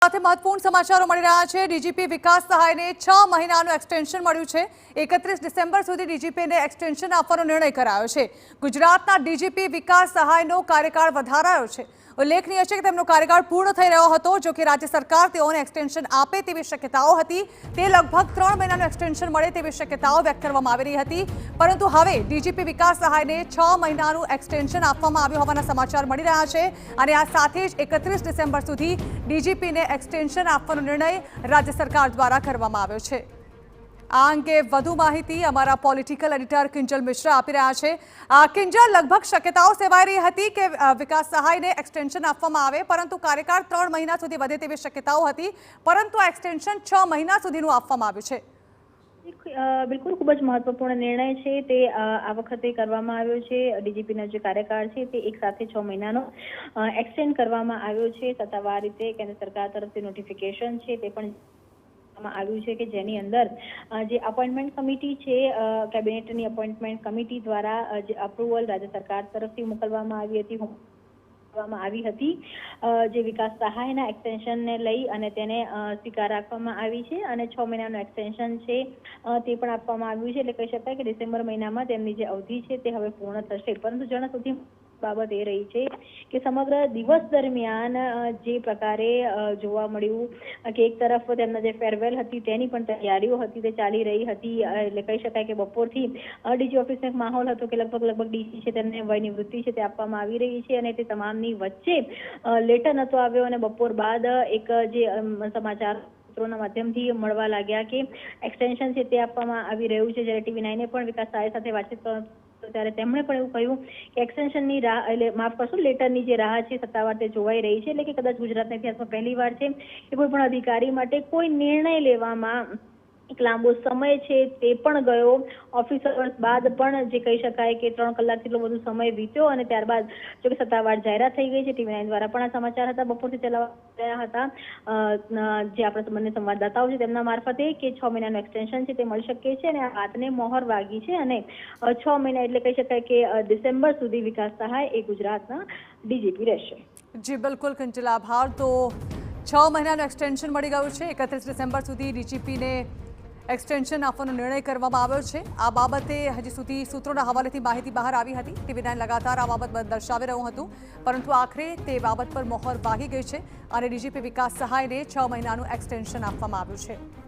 સાથે મહત્વપૂર્ણ સમાચારો મળી રહ્યા છે। ડીજીપી વિકાસ સહાયને 6 મહિનાનું એક્સટેન્શન મળ્યું છે। 31 ડિસેમ્બર સુધી ડીજીપીને એક્સટેન્શન આપવાનો નિર્ણય કરાયો છે। ગુજરાતના ડીજીપી વિકાસ સહાયનો કાર્યકાળ વધારાયો છે। ઉલ્લેખનીય છે કે તેમનો કાર્યકાળ પૂર્ણ થઈ રહ્યો હતો, જો કે રાજ્ય સરકાર તેઓને એક્સટેન્શન આપે તેવી શક્યતાઓ હતી। તે લગભગ 3 મહિનાનું એક્સટેન્શન મળે તેવી શક્યતાઓ વ્યક્ત કરવામાં આવી રહી હતી, પરંતુ હવે ડીજીપી વિકાસ સહાયને 6 મહિનાનું એક્સટેન્શન આપવામાં આવ્યું હોવાના સમાચાર મળી રહ્યા છે અને આ સાથે જ 31 ડિસેમ્બર સુધી ડીજીપીને એક્સટેન્શન આપવાનો નિર્ણય રાજ્ય સરકાર દ્વારા કરવામાં આવ્યો છે। આ અંગે વધુ માહિતી અમારા પોલિટિકલ એડિટર કિંજલ મિશ્રા આપી રહ્યા છે। કિંજલ, લગભગ શક્યતાઓ સેવાઈ રહી હતી કે વિકાસ સહાયને એક્સટેન્શન આપવામાં આવે, પરંતુ કાર્યકાળ 3 મહિના સુધી વધે તેવી શક્યતાઓ હતી, પરંતુ આ એક્સટેન્શન 6 મહિના સુધીનું આપવામાં આવ્યું છે। બિલકુલ, ખૂબ જ મહત્વપૂર્ણ નિર્ણય છે તે આ વખતે કરવામાં આવ્યો છે। ડીજીપીનો જે કાર્યકાળ છે તે એક સાથે 6 મહિનાનો એક્સટેન્ડ કરવામાં આવ્યો છે। સત્તાવાર રીતે કેન્દ્ર સરકાર તરફથી નોટિફિકેશન છે તે પણ આવ્યું છે કે જેની અંદર જે અપોઇન્ટમેન્ટ કમિટી છે, કેબિનેટની અપોઇન્ટમેન્ટ કમિટી દ્વારા જે અપ્રુવલ રાજ્ય સરકાર તરફથી મોકલવામાં આવી હતી જે વિકાસ સહાયના એક્સટેન્શનને લઈ અને તેને સ્વીકાર રાખવામાં આવી છે અને 6 મહિનાનું એક્સટેન્શન છે તે પણ આપવામાં આવ્યું છે। એટલે કહી શકાય કે ડિસેમ્બર મહિનામાં તેમની જે અવધિ છે તે હવે પૂર્ણ થશે, પરંતુ જણા સુધી બાબત એ રહી છે કે સમગ્ર દિવસ દરમિયાન જે પ્રકારે જોવા મળ્યું કે એક તરફ તેમના જે ફેરવેલ હતી તેની પણ તૈયારીઓ હતી તે ચાલી રહી હતી। એટલે કહી શકાય કે બપોરથી ડીજી ઓફિસનો એક માહોલ હતો કે લગભગ ડીજી છે તેમને વય નિવૃત્તિ છે તે આપવામાં આવી રહી છે અને તે તમામની વચ્ચે લેટર નહોતો આવ્યો અને બપોર બાદ એક જે સમાચાર સૂત્રોના માધ્યમથી મળવા લાગ્યા કે એક્સટેન્શન છે તે આપવામાં આવી રહ્યું છે। જ્યારે TV9 પણ વિકાસ સહાય સાથે વાતચીત ત્યારે તેમણે પણ એવું કહ્યું કે એક્સટેન્શનની રાહ, એટલે માફ કરશો, લેટરની જે રાહ છે સત્તાવાર તે જોવાઈ રહી છે। એટલે કે કદાચ ગુજરાતના ઇતિહાસમાં પહેલીવાર છે કે કોઈ પણ અધિકારી માટે કોઈ નિર્ણય લેવામાં એક લાંબો સમય છે તે પણ ગયો। ઓફિસર્સ બાદ પણ જે કહી શકાય કે 3 કલાક જેટલો બધો સમય વીત્યો અને ત્યારબાદ જો કે સત્તાવાર જાહેરાત થઈ ગઈ છે। TV9 દ્વારા પણ આ સમાચાર હતા, બપોરથી ચલાવવામાં રહ્યા હતા જે આપણા બંને સંવાદદાતાઓ છે તેમના મારફતે કે 6 મહિનાનું એક્સટેન્શન છે તે મળી શકે છે અને આ વાતને મોહર વાગી છે અને 6 મહિના એટલે કહી શકાય કે ડિસેમ્બર સુધી વિકાસ સહાય એ ગુજરાતના ડીજીપી રહેશે। જી બિલકુલ કિંજલ, આભાર। તો 6 મહિનાનું એક્સટેન્શન મળી ગયું છે। 31 ડિસેમ્બર સુધી ડીજીપીને એક્સટેન્શન આપવાનો નિર્ણય કરવામાં આવ્યો છે। આ બાબતે હજી સુધી સૂત્રોના હવાલેથી માહિતી બહાર આવી હતી। TV9 લગાતાર આ બાબત દર્શાવી રહ્યું હતું, પરંતુ આખરે તે બાબત પર મોહર વાગી ગઈ છે અને ડીજીપી વિકાસ સહાયને 6 મહિનાનું એક્સટેન્શન આપવામાં આવ્યું છે।